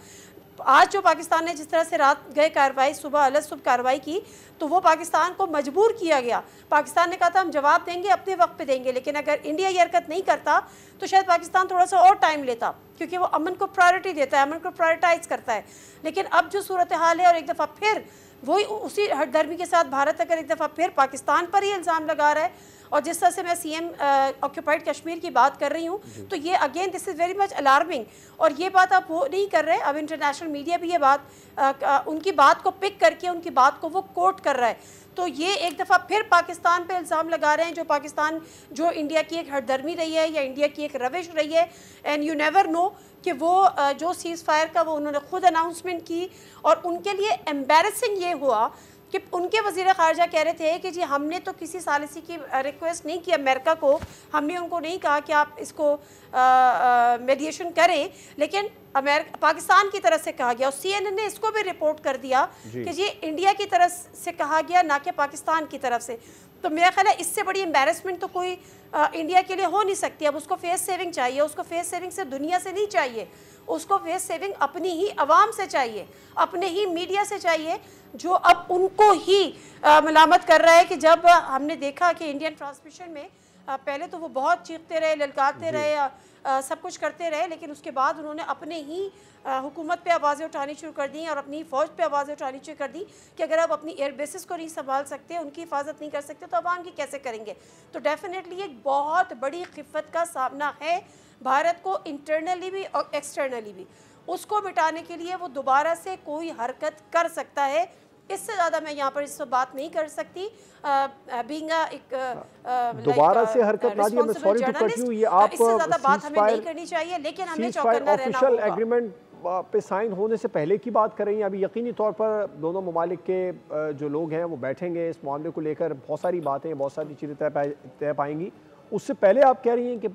आज जो पाकिस्तान ने जिस तरह से रात गए कार्रवाई, सुबह सुबह कार्रवाई की, तो वो पाकिस्तान को मजबूर किया गया। पाकिस्तान ने कहा था हम जवाब देंगे, अपने वक्त पे देंगे। लेकिन अगर इंडिया ये हरकत नहीं करता तो शायद पाकिस्तान थोड़ा सा और टाइम लेता, क्योंकि वो अमन को प्रायोरिटी देता है, अमन को प्रायोरिटाइज करता है। लेकिन अब जो सूरत हाल है, और एक दफ़ा फिर वही उसी हठधर्मी के साथ भारत अगर एक दफ़ा फिर पाकिस्तान पर ही इल्ज़ाम लगा रहा है, और जिस तरह से मैं सीएम ऑक्यूपाइड कश्मीर की बात कर रही हूँ, तो ये again this is very much alarming. और ये बात आप वो नहीं कर रहे, अब इंटरनेशनल मीडिया भी ये बात उनकी बात को पिक करके उनकी बात को वो कोट कर रहा है। तो ये एक दफ़ा फिर पाकिस्तान पे इल्ज़ाम लगा रहे हैं, जो इंडिया की एक हठधर्मी रही है या इंडिया की एक रविश रही है। एंड यू नेवर नो कि वो जो सीज़ फायर का वो उन्होंने खुद अनाउंसमेंट की, और उनके लिए एम्बैरेसिंग ये हुआ कि उनके वज़ीर ख़ारजा कह रहे थे कि जी हमने तो किसी सालिसी की रिक्वेस्ट नहीं की अमेरिका को, हमने उनको नहीं कहा कि आप इसको मीडिएशन करें, लेकिन पाकिस्तान की तरफ से कहा गया। और CNN ने इसको भी रिपोर्ट कर दिया कि ये इंडिया की तरफ से कहा गया, ना कि पाकिस्तान की तरफ से। तो मेरा ख्याल है इससे बड़ी एम्बेरसमेंट तो कोई इंडिया के लिए हो नहीं सकती। अब उसको फेस सेविंग चाहिए, उसको फेस सेविंग से दुनिया से नहीं चाहिए, उसको फेस सेविंग अपनी ही आवाम से चाहिए, अपने ही मीडिया से चाहिए, जो अब उनको ही मलामत कर रहा है कि जब हमने देखा कि इंडियन ट्रांसमिशन में पहले तो वो बहुत चीखते रहे, ललकारते रहे, सब कुछ करते रहे, लेकिन उसके बाद उन्होंने अपने ही हुकूमत पे आवाज़ें उठानी शुरू कर दी और अपनी फ़ौज पे आवाज़ें उठानी शुरू कर दी कि अगर आप अपनी एयर बेसिस को नहीं संभाल सकते, उनकी हिफाजत नहीं कर सकते, तो आवाम की कैसे करेंगे। तो डेफिनेटली एक बहुत बड़ी खिफ़त का सामना है भारत को, इंटरनली भी और एक्सटर्नली भी। उसको मिटाने के लिए वो दोबारा से कोई हरकत कर सकता है। इससे ज़्यादा मैं यहाँ पर इस पर बात नहीं कर सकती। दोबारा से हरकत नादिया, मैं सॉरी टू कट यू, ये आप इससे ज़्यादा बात हमें नहीं करनी चाहिए, लेकिन हमें चौकन्ना रहना ऑफिशियल होगा। एग्रीमेंट पे साइन होने से पहले की बात कर रही हैं। अभी यकीनी तौर पर दोनों ममालिक के जो लोग हैं वो बैठेंगे, इस मामले को लेकर बहुत सारी बातें, बहुत सारी चीज़ें तय पाएंगी। उससे पहले आप कह रही हैं कि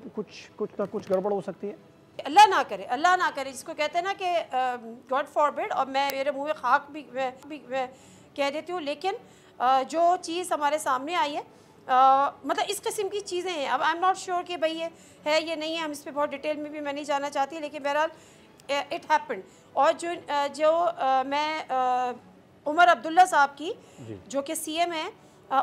कुछ ना कुछ गड़बड़ हो सकती है। अल्लाह ना करे, अल्लाह ना करे, जिसको कहते हैं ना कि गॉड फॉरबिड, और मैं मेरे मुंह में खाक भी मैं कह देती हूँ, लेकिन जो चीज़ हमारे सामने आई है, मतलब इस किस्म की चीज़ें हैं। अब आई एम नॉट श्योर कि भाई ये है ये नहीं है, हम इस पर बहुत डिटेल में भी मैं नहीं जाना चाहती, लेकिन बहरहाल इट हैपेंड। और मैं उमर अब्दुल्ला साहब की जो कि CM हैं,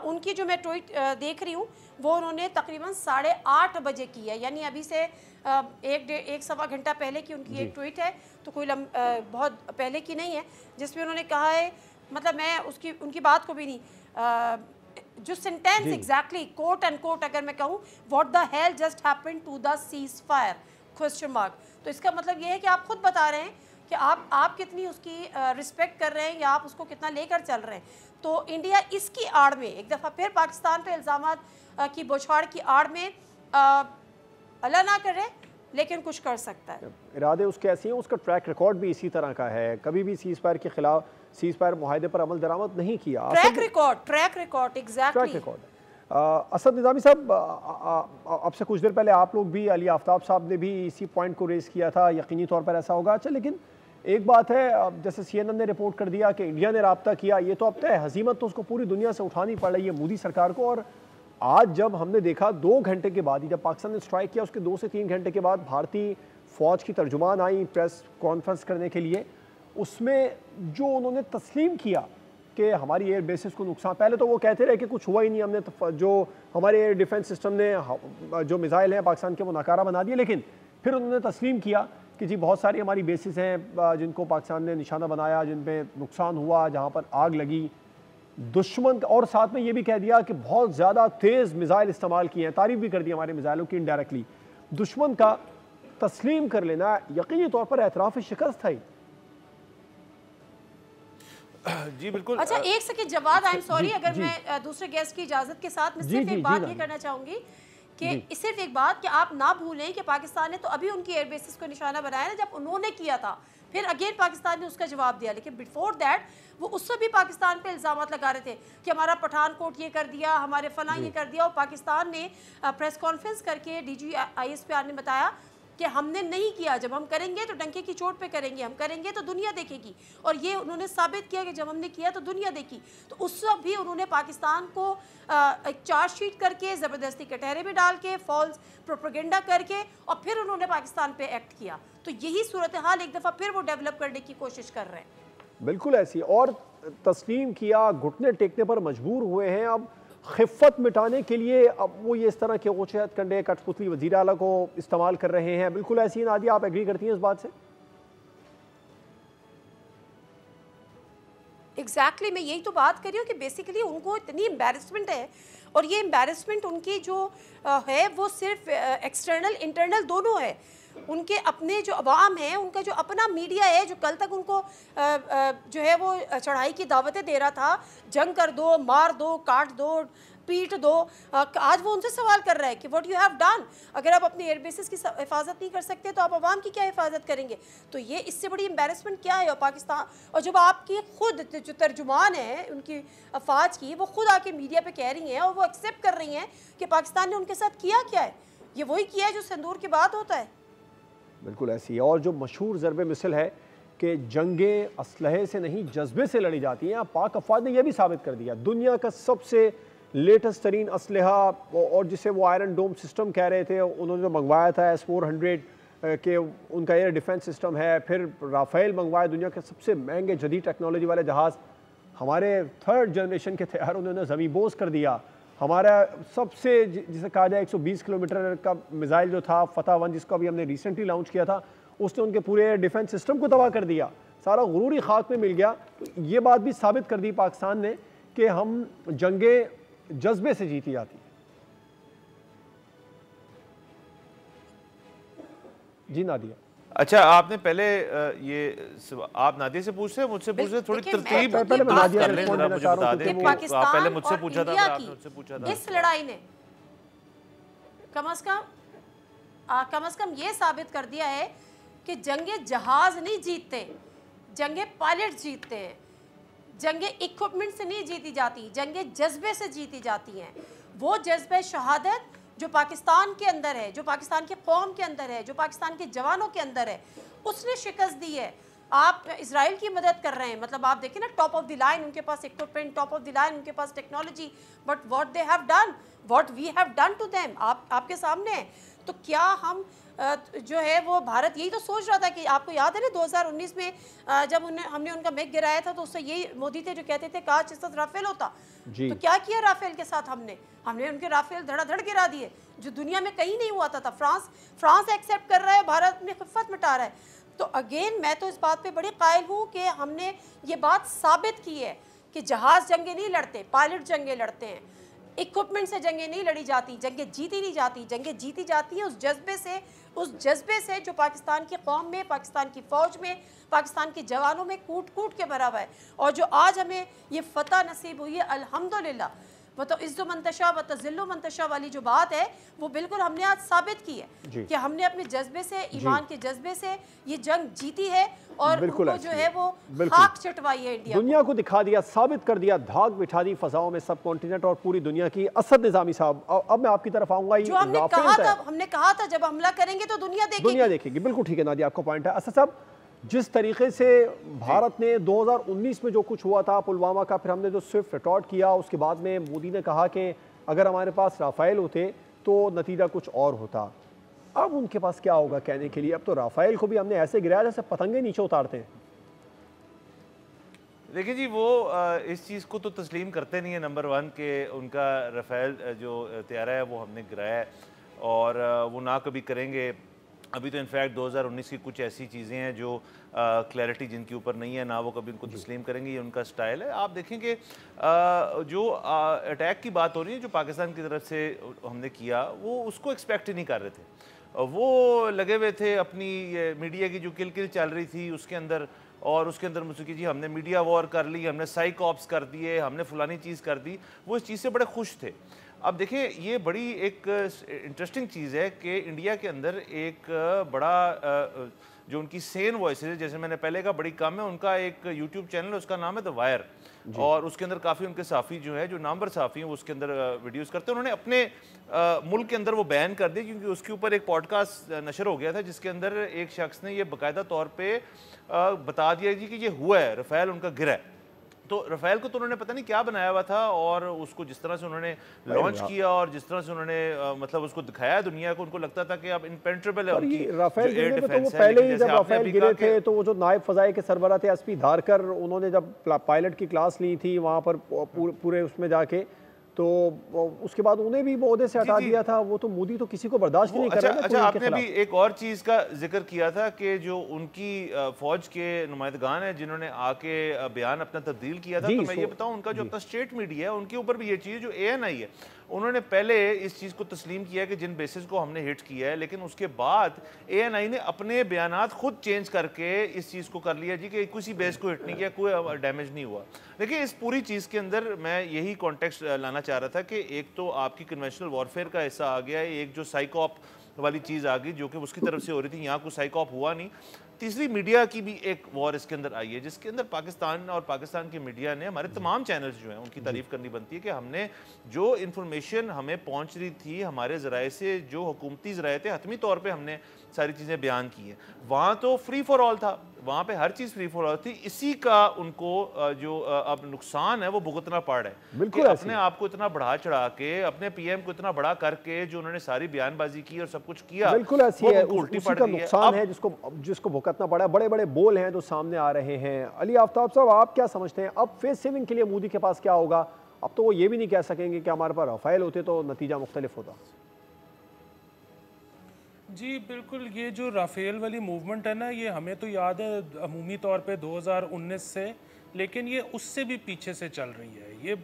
उनकी जो मैं ट्वीट देख रही हूँ, वो उन्होंने तकरीबन 8:30 बजे की है, यानी अभी से एक सवा घंटा पहले की उनकी एक ट्वीट है, तो कोई बहुत पहले की नहीं है, जिसमें उन्होंने कहा है, मतलब मैं उनकी बात को भी नहीं, जो sentence exactly quote and quote अगर मैं कहूँ, what the hell just happened to the ceasefire question mark. तो इसका मतलब ये है कि आप खुद बता रहे हैं कि आप कितनी उसकी रिस्पेक्ट कर रहे हैं या आप उसको कितना लेकर चल रहे हैं। तो इंडिया इसकी आड़ में एक दफ़ा फिर पाकिस्तान पे इल्ज़ामात की बौछार की आड़ में अल्लाह ना करे, लेकिन कुछ कर सकता है। इरादे उसके ऐसे हैं, उसका ट्रैक रिकॉर्ड भी इसी तरह का है, कभी भी सीज़ फायर के खिलाफ, सीज़ फायर मुआहदे पर अमल दरामद नहीं किया। Track record exactly track record. Asad Nizami साहब, आपसे कुछ देर पहले आप लोग भी, अली आफ्ताब साहब ने भी इसी पॉइंट को रेज़ किया था, यकीनी तौर पर ऐसा होगा। अच्छा, लेकिन एक बात है, जैसे CNN ने रिपोर्ट कर दिया कि इंडिया ने राब्ता किया, ये तो अब तय हज़ीमत तो उसको पूरी दुनिया से उठानी पड़ रही है मोदी सरकार को। और आज जब हमने देखा 2 घंटे के बाद ही, जब पाकिस्तान ने स्ट्राइक किया, उसके 2 से 3 घंटे के बाद भारतीय फ़ौज की तर्जुमान आई प्रेस कॉन्फ्रेंस करने के लिए, उसमें जो उन्होंने तस्लीम किया कि हमारी एयर बेसिस को नुकसान, पहले तो वो कहते रहे कि कुछ हुआ ही नहीं, हमने जो हमारे एयर डिफेंस सिस्टम ने जो मिसाइल हैं पाकिस्तान के वो नाकारा बना दिए। लेकिन फिर उन्होंने तस्लीम किया कि जी बहुत सारी हमारी बेसिस हैं जिनको पाकिस्तान ने निशाना बनाया, जिन पे नुकसान हुआ, जहाँ पर आग लगी दुश्मन। और साथ में ये भी कह दिया कि बहुत ज़्यादा तेज़ मिसाइल इस्तेमाल किए हैं, तारीफ़ भी कर दी हमारे मिसाइलों की इनडायरेक्टली। दुश्मन का तस्लीम कर लेना यकीनी तौर पर एतराफ़ शिकस्त है। जी बिल्कुल। अच्छा, एक second Jawad, I am sorry, अगर मैं दूसरे गेस्ट की इजाज़त के साथ मैं सिर्फ एक बात ये करना चाहूँगी कि सिर्फ एक बात कि आप ना भूलें कि पाकिस्तान ने तो अभी उनकी एयर बेसिस को निशाना बनाया ना, जब उन्होंने किया था, फिर अगेन पाकिस्तान ने उसका जवाब दिया। लेकिन बिफोर दैट वो उससे भी पाकिस्तान पे इल्ज़ाम लगा रहे थे कि हमारा पठानकोट ये कर दिया, हमारे फलां ये कर दिया। और पाकिस्तान ने प्रेस कॉन्फ्रेंस करके DG ISPR ने बताया कि हमने नहीं किया, जब हम करेंगे तो डंके की चोट पे करेंगे, हम करेंगे तो दुनिया देखेगी। और ये उन्होंने साबित किया कि जब हमने किया तो दुनिया देखी। तो उस वक्त भी उन्होंने पाकिस्तान को एक चार्जशीट करके, ज़बरदस्ती कटहरे में डाल के, फॉल्स प्रोपेगेंडा करके, और फिर उन्होंने पाकिस्तान पे एक्ट किया। तो यही सूरत हाल एक दफ़ा फिर वो डेवलप करने की कोशिश कर रहे हैं। बिल्कुल ऐसी, और तस्लीम किया, घुटने टेकने पर मजबूर हुए हैं। अब खिफ़त मिटाने के लिए अब वो ये इस तरह के ओछे हथकंडे, कठपुतली वज़ीर आला को इस्तेमाल कर रहे हैं। बिल्कुल ऐसी नादिया, आप एग्री करती हैं इस बात से? एग्जैक्टली मैं यही तो बात कर रही हूँ कि बेसिकली उनको इतनी एम्बैरेसमेंट है, और ये एम्बैरेसमेंट उनकी जो है वो सिर्फ एक्सटर्नल इंटरनल दोनों है। उनके अपने जो अवाम है, उनका जो अपना मीडिया है, जो कल तक उनको जो है वो चढ़ाई की दावतें दे रहा था, जंग कर दो, मार दो, काट दो, पीट दो, आज वो उनसे सवाल कर रहा है कि व्हाट यू हैव डन। अगर आप अपने एयर बेसिस की हिफाजत नहीं कर सकते तो आप अवाम की क्या हिफाजत करेंगे? तो ये इससे बड़ी एम्बैरेसमेंट क्या है? और पाकिस्तान, और जब आपकी खुद जो तर्जुमान है उनकी अफवाज की, वो खुद आके मीडिया पे कह रही हैं और वो एक्सेप्ट कर रही हैं कि पाकिस्तान ने उनके साथ किया क्या है, ये वही किया है जो सिंदूर के बाद होता है। बिल्कुल ऐसी है। और जो मशहूर ज़रबे मिसल है कि जंगें असलहे से नहीं जज्बे से लड़ी जाती हैं, पाक अफवाज ने यह भी साबित कर दिया। दुनिया का सबसे लेटेस्ट तरीन असलहा और जिसे वो आयरन डोम सिस्टम कह रहे थे, उन्होंने जो मंगवाया था S-400 के उनका एयर डिफेंस सिस्टम है, फिर राफेल मंगवाए, दुनिया के सबसे महंगे जदीद टेक्नोलॉजी वाले जहाज़ हमारे 3rd जनरेशन के तैयारों ने ज़मींबोज़ कर दिया। हमारा सबसे जिसे कहा जाए 120 किलोमीटर का मिसाइल जो था फतह 1, जिसको अभी हमने रिसेंटली लॉन्च किया था, उसने उनके पूरे एयर डिफेंस सिस्टम को तबाह कर दिया, सारा गुरूर ही खाक में मिल गया। तो ये बात भी साबित कर दी पाकिस्तान ने कि हम जंगे जज्बे से जीती जाती है। जी नादिया। अच्छा, आपने पहले ये आप नादिया से पूछ रहे हैं, मुझसे पूछ रहे, थोड़ी तरतीब पहले मैं नादिया कर लें, जरा मुझे बता दें। आप पहले मुझसे पूछा था, आपने मुझसे पूछा था। इस लड़ाई ने कम से कम ये साबित कर दिया है कि जंगे जहाज नहीं जीतते, जंगे पायलट जीतते हैं। जंगे इक्विपमेंट से नहीं जीती जाती, जंगे जज्बे से जीती जाती हैं। वो जज्बे शहादत जो पाकिस्तान के अंदर है, जो पाकिस्तान की कौम के अंदर है, जो पाकिस्तान के जवानों के अंदर है, उसने शिकस्त दी है। आप इजराइल की मदद कर रहे हैं, मतलब आप देखिए ना, टॉप ऑफ द लाइन उनके पास equipment, top of the line उनके पास technology, but what they have done, what we have done to them, आपके सामने है। तो क्या हम जो है वो भारत यही तो सोच रहा था कि आपको याद है ना 2019 में जब हमने उनका मैग गिराया था, तो उससे यही मोदी थे जो कहते थे काश इस राफेल होता। तो क्या किया राफेल के साथ हमने उनके राफेल धड़ाधड़ गिरा दिए, जो दुनिया में कहीं नहीं हुआ था। फ्रांस एक्सेप्ट कर रहा है, भारत में खिफत मिटा रहा है। तो अगेन मैं तो इस बात पे बड़ी कायल हूँ कि हमने ये बात साबित की है कि जहाज़ जंगे नहीं लड़ते, पायलट जंगे लड़ते हैं। इक्विपमेंट से जंगे नहीं लड़ी जाती, जंगे जीती नहीं जाती, जंगे जीती जाती है उस जज्बे से जो पाकिस्तान की कौम में, पाकिस्तान की फ़ौज में, पाकिस्तान के जवानों में कूट कूट के भरा हुआ है। और जो आज हमें ये फ़तह नसीब हुई है अल्हम्दुलिल्लाह, वो तो इज़्ज़ो मंतशा व तज़िल्लु मंतशा वाली जो बात है वो बिल्कुल हमने आज साबित की है कि हमने अपने जज्बे से, ईमान के जज्बे से ये जंग जीती है और उनको जो है वो खाक चटवाई है इंडिया दुनिया को दिखा दिया, साबित कर दिया, धाक बिठा दी फजाओं में सब कॉन्टिनेंट और पूरी दुनिया की। असद निज़ामी साहब, अब मैं आपकी तरफ आऊंगा। जो हमने कहा था जब हमला करेंगे तो दुनिया देखेगी। बिल्कुल ठीक है नादिया, आपका पॉइंट है। असद साहब, जिस तरीके से भारत ने 2019 में जो कुछ हुआ था पुलवामा का, फिर हमने जो स्विफ्ट रिटॉर्ट किया, उसके बाद में मोदी ने कहा कि अगर हमारे पास राफेल होते तो नतीजा कुछ और होता। अब उनके पास क्या होगा कहने के लिए? अब तो राफेल को भी हमने ऐसे गिराया जैसे पतंगे नीचे उतारते हैं। देखिए जी, वो इस चीज़ को तो तस्लीम करते नहीं है नंबर 1 के उनका राफेल जो तैयारा है वो हमने गिराया है, और वो ना कभी करेंगे। अभी तो इनफैक्ट 2019 की कुछ ऐसी चीज़ें हैं जो क्लैरिटी जिनके ऊपर नहीं है, ना वो कभी उनको तस्लीम करेंगे, ये उनका स्टाइल है। आप देखेंगे जो अटैक की बात हो रही है जो पाकिस्तान की तरफ से हमने किया, वो उसको एक्सपेक्ट ही नहीं कर रहे थे। वो लगे हुए थे अपनी ये मीडिया की जो किल चल रही थी उसके अंदर, और उसके अंदर मुझे जी हमने मीडिया वॉर कर ली, हमने साइक ऑप्स कर दिए, हमने फलानी चीज़ कर दी। वो इस चीज़ से बड़े खुश थे। अब देखिए, ये बड़ी एक इंटरेस्टिंग चीज़ है कि इंडिया के अंदर एक बड़ा जो उनकी सेन वॉइसेस है, जैसे मैंने पहले कहा, बड़ी कम है। उनका एक यूट्यूब चैनल है, उसका नाम है द वायर, और उसके अंदर काफ़ी उनके साफ़ी जो है, जो नामवर साफ़ी हैं, वो उसके अंदर वीडियोस करते हैं। उन्होंने अपने मुल्क के अंदर वो बैन कर दिया क्योंकि उसके ऊपर एक पॉडकास्ट नशर हो गया था जिसके अंदर एक शख्स ने ये बाकायदा तौर पर बता दिया जी कि ये हुआ है, राफेल उनका गिरा है। तो राफेल को तो उन्होंने पता नहीं क्या बनाया हुआ था, और उसको जिस तरह से उन्होंने लॉन्च किया और जिस तरह से उन्होंने मतलब उसको दिखाया दुनिया को, उनको लगता था कि अब इम्पेनेट्रेबल है उनकी राफेल गिरने पे। तो वो पहले ही जब राफेल गिरे थे तो वो जो नायब फजाई के सरबराह थे एसपी धारकर, उन्होंने जब पायलट की क्लास ली थी वहाँ पर पूरे उसमें जाके, तो उसके बाद उन्हें भी ओहदे से हटा दिया था। वो तो मोदी तो किसी को बर्दाश्त नहीं कर रहा है। अच्छा, आपने भी एक और चीज़ का जिक्र किया था कि जो उनकी फौज के नुमाइंदगान हैं जिन्होंने आके बयान अपना तब्दील किया था, तो मैं ये बताऊं, उनका जो अपना स्टेट मीडिया है उनके ऊपर भी ये चीज़, जो ANI है, उन्होंने पहले इस चीज़ को तस्लीम किया कि जिन बेसिस को हमने हिट किया है, लेकिन उसके बाद ANI ने अपने बयानात खुद चेंज करके इस चीज़ को कर लिया जी कि किसी बेस को हिट नहीं किया, कोई डैमेज नहीं हुआ। देखिए, इस पूरी चीज़ के अंदर मैं यही कॉन्टेक्स्ट लाना चाह रहा था कि एक तो आपकी कन्वेंशनल वॉरफेयर का हिस्सा आ गया है, एक जो साइकॉप वाली चीज़ आ गई जो कि उसकी तरफ से हो रही थी, यहाँ कोई साइकॉप हुआ नहीं। तीसरी, मीडिया की भी एक वॉर इसके अंदर आई है जिसके अंदर पाकिस्तान और पाकिस्तान की मीडिया ने, हमारे तमाम चैनल्स जो हैं उनकी तारीफ़ करनी बनती है कि हमने जो इन्फॉर्मेशन हमें पहुंच रही थी हमारे ज़राए से, जो हुकूमती ज़राए थे, हतमी तौर पे हमने सारी चीज़ें बयान की हैं। वहाँ तो फ्री फॉर ऑल था, वहाँ पे हर चीज़ फ्री फॉल होती, इसी का उनको जो अब नुकसान है वो भुगतना पड़ रहा है। बिल्कुल अपने आप को इतना बढ़ा चढ़ा के, अपने पीएम को इतना बड़ा करके जो उन्होंने सारी बयानबाजी की और सब कुछ किया, बिल्कुल ऐसी है, उल्टी उसी पड़ का रही नुकसान है जिसको भुगतना पड़ा है। बड़े बड़े बोल हैं जो सामने आ रहे हैं। अली आफ्ताब साहब, आप क्या समझते हैं अब फेस सेविंग के लिए मोदी के पास क्या होगा? अब तो वो ये भी नहीं कह सकेंगे कि हमारे पास राफेल होते तो नतीजा मुख्तलिफ होता। जी बिल्कुल, ये जो राफेल वाली मूवमेंट है ना, ये हमें तो याद है अमूमी तौर पे 2019 से, लेकिन ये उससे भी पीछे से चल रही है। ये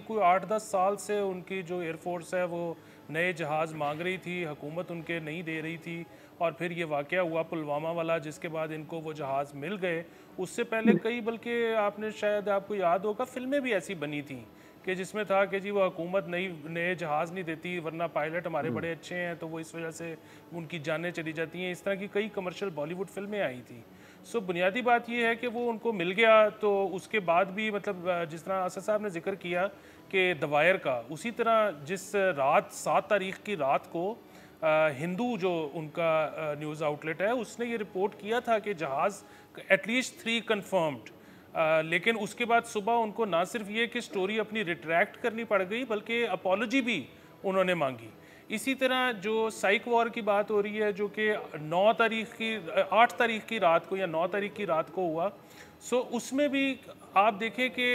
कोई 8-10 साल से उनकी जो एयरफोर्स है वो नए जहाज़ मांग रही थी, हुकूमत उनके नहीं दे रही थी, और फिर ये वाक़या हुआ पुलवामा वाला, जिसके बाद इनको वो जहाज़ मिल गए। उससे पहले कई, बल्कि आपने शायद आपको याद होगा फिल्में भी ऐसी बनी थी कि जिसमें था कि जी वो हुकूमत नए जहाज़ नहीं देती, वरना पायलट हमारे बड़े अच्छे हैं तो वो इस वजह से उनकी जानें चली जाती हैं। इस तरह की कई कमर्शियल बॉलीवुड फिल्में आई थी। सो बुनियादी बात ये है कि वो उनको मिल गया, तो उसके बाद भी मतलब जिस तरह असद साहब ने जिक्र किया कि दवायर का, उसी तरह जिस रात 7 तारीख की रात को हिंदू जो उनका न्यूज़ आउटलेट है उसने ये रिपोर्ट किया था कि जहाज़ एटलीस्ट 3 कन्फर्म्ड, लेकिन उसके बाद सुबह उनको ना सिर्फ ये कि स्टोरी अपनी रिट्रैक्ट करनी पड़ गई, बल्कि अपॉलॉजी भी उन्होंने मांगी। इसी तरह जो साइक वॉर की बात हो रही है, जो कि 8 तारीख की रात को या 9 तारीख की रात को हुआ, सो उसमें भी आप देखें कि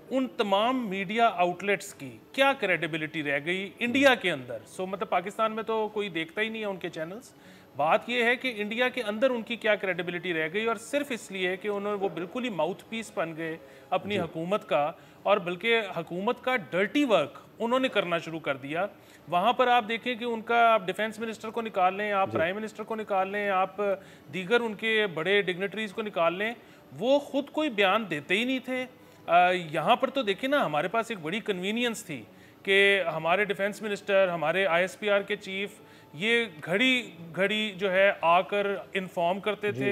उन तमाम मीडिया आउटलेट्स की क्या क्रेडिबिलिटी रह गई इंडिया के अंदर। सो मतलब पाकिस्तान में तो कोई देखता ही नहीं है उनके चैनल्स। बात यह है कि इंडिया के अंदर उनकी क्या क्रेडिबिलिटी रह गई, और सिर्फ इसलिए कि उन्होंने वो बिल्कुल ही माउथ पीस बन गए अपनी हुकूमत का, और बल्कि हुकूमत का डर्टी वर्क उन्होंने करना शुरू कर दिया। वहाँ पर आप देखें कि उनका, आप डिफेंस मिनिस्टर को निकाल लें, आप प्राइम मिनिस्टर को निकाल लें, आप दीगर उनके बड़े डिग्नेटरीज को निकाल लें, वो खुद कोई बयान देते ही नहीं थे। यहाँ पर तो देखिए ना, हमारे पास एक बड़ी कन्वीनियंस थी कि हमारे डिफेंस मिनिस्टर, हमारे ISPR के चीफ ये घड़ी जो है आकर इन्फॉर्म करते थे।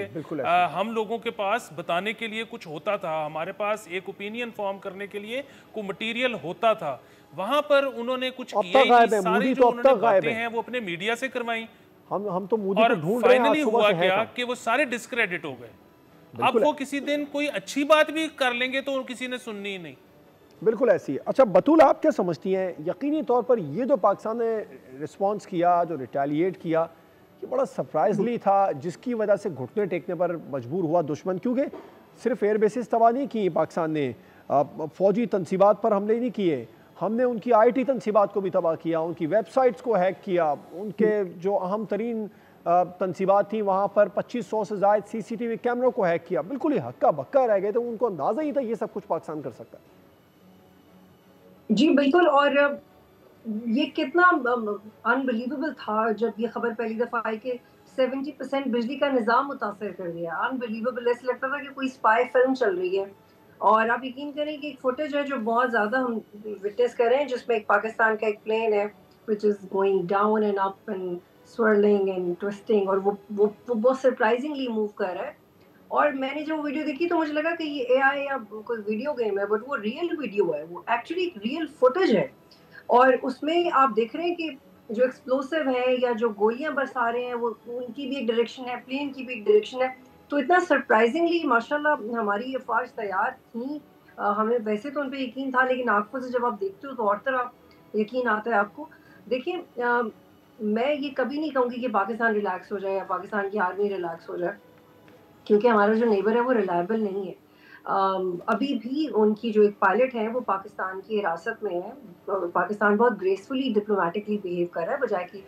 हम लोगों के पास बताने के लिए कुछ होता था, हमारे पास एक ओपिनियन फॉर्म करने के लिए कोई मटेरियल होता था। वहां पर उन्होंने कुछ किया ही नहीं, सारी जो उन्होंने बातें हैं वो अपने मीडिया से करवाई। हम तो मोदी को ढूंढ रहे हैं। फाइनली हुआ क्या कि वो सारे डिस्क्रेडिट हो गए। अब वो किसी दिन कोई अच्छी बात भी कर लेंगे तो किसी ने सुननी ही नहीं। बिल्कुल ऐसी है। अच्छा बतूल, आप क्या समझती हैं, यकीनी तौर पर ये जो पाकिस्तान ने रिस्पांस किया, जो रिटेलिएट किया, ये बड़ा सरप्राइजली था, जिसकी वजह से घुटने टेकने पर मजबूर हुआ दुश्मन? क्योंकि सिर्फ एयर बेसिस तबाह नहीं की पाकिस्तान ने, फौजी तनसीबात पर हमले नहीं किए, हमने उनकी IT तनसीबात को भी तबाह किया, उनकी वेबसाइट्स को हैक किया, उनके जो अहम तरीन तनसीबात थी वहाँ पर 2500 से ज़ायद CCTV कैमरों को हैक किया। बिल्कुल ही हक्का बक्का रह गए थे, उनको अंदाज़ा ही था ये सब कुछ पाकिस्तान कर सकता है। जी बिल्कुल, और ये कितना अनबिलीवेबल था जब ये खबर पहली दफ़ा आई कि 70% बिजली का निज़ाम मुतासर कर दिया। अनबिलीवेबल, ऐसे लगता था कि कोई स्पाई फिल्म चल रही है। और आप यकीन करें कि एक फुटेज है जो बहुत ज़्यादा हम विटनेस कर रहे हैं, जिसमें एक पाकिस्तान का एक प्लेन है which is going down and up and swirling and twisting, और वो बहुत सरप्राइजिंगली मूव कर रहा है। और मैंने जब वीडियो देखी तो मुझे लगा कि ये AI या कोई वीडियो गेम है, बट वो रियल वीडियो है, वो एक्चुअली एक रियल फुटेज है। और उसमें आप देख रहे हैं कि जो एक्सप्लोसिव है या जो गोलियां बरसा रहे हैं, वो उनकी भी एक डायरेक्शन है, प्लेन की भी एक डायरेक्शन है। तो इतना सरप्राइजिंगली माशाल्लाह हमारी ये फौज तैयार थी। हमें वैसे तो उन पर यकीन था, लेकिन आंखों से जब आप देखते हो तो और तरह यकीन आता है आपको। देखिए, मैं ये कभी नहीं कहूँगी कि पाकिस्तान रिलैक्स हो जाए या पाकिस्तान की आर्मी रिलैक्स हो जाए, क्योंकि हमारा जो नेबर है वो रिलायबल नहीं है। अभी भी उनकी जो एक पायलट है वो पाकिस्तान की हिरासत में है। पाकिस्तान बहुत ग्रेसफुली डिप्लोमेटिकली बिहेव कर रहा है, बजाय कि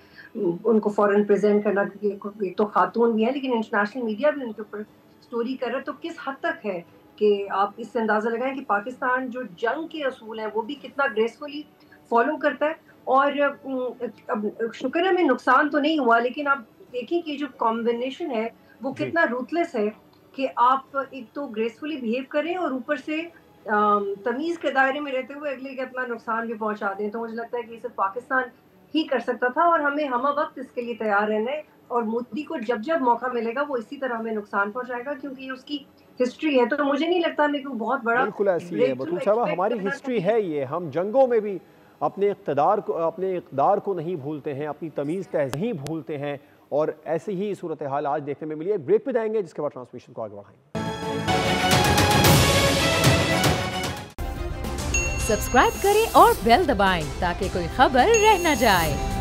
उनको फॉरेन प्रेजेंट करना, क्योंकि तो खातून भी है लेकिन इंटरनेशनल मीडिया भी उनके ऊपर स्टोरी कर रहा है। तो किस हद तक है कि आप इससे अंदाज़ा लगाएं कि पाकिस्तान जो जंग के असूल हैं वो भी कितना ग्रेसफुली फॉलो करता है। और अब शुक्र है हमें नुकसान तो नहीं हुआ, लेकिन आप देखें कि जो कॉम्बिनेशन है वो कितना रूथलेस है कि आप एक तो ग्रेसफुली बिहेव करें और ऊपर से तमीज़ के दायरे में रहते हुए अगले के अपना नुकसान भी पहुंचा दें। तो मुझे लगता है कि इसे पाकिस्तान ही कर सकता था, और हमें हम वक्त इसके लिए तैयार रहना है। और मोदी को जब जब मौका मिलेगा वो इसी तरह हमें नुकसान पहुंचाएगा, क्योंकि ये उसकी हिस्ट्री है। तो मुझे नहीं लगता हमें कोई बहुत बड़ा, बिल्कुल ऐसी है बतूल साहब, हमारी हिस्ट्री है ये। हम जंगों में भी अपने इक़्तिदार को नहीं भूलते हैं, अपनी तमीज़ तहज़ीब नहीं भूलते हैं, और ऐसी ही सूरत हाल आज देखने में मिली है। ब्रेक पे जाएंगे, जिसके बाद ट्रांसमिशन को आगे बढ़ाएंगे। सब्सक्राइब करें और बेल दबाएं ताकि कोई खबर रह न जाए।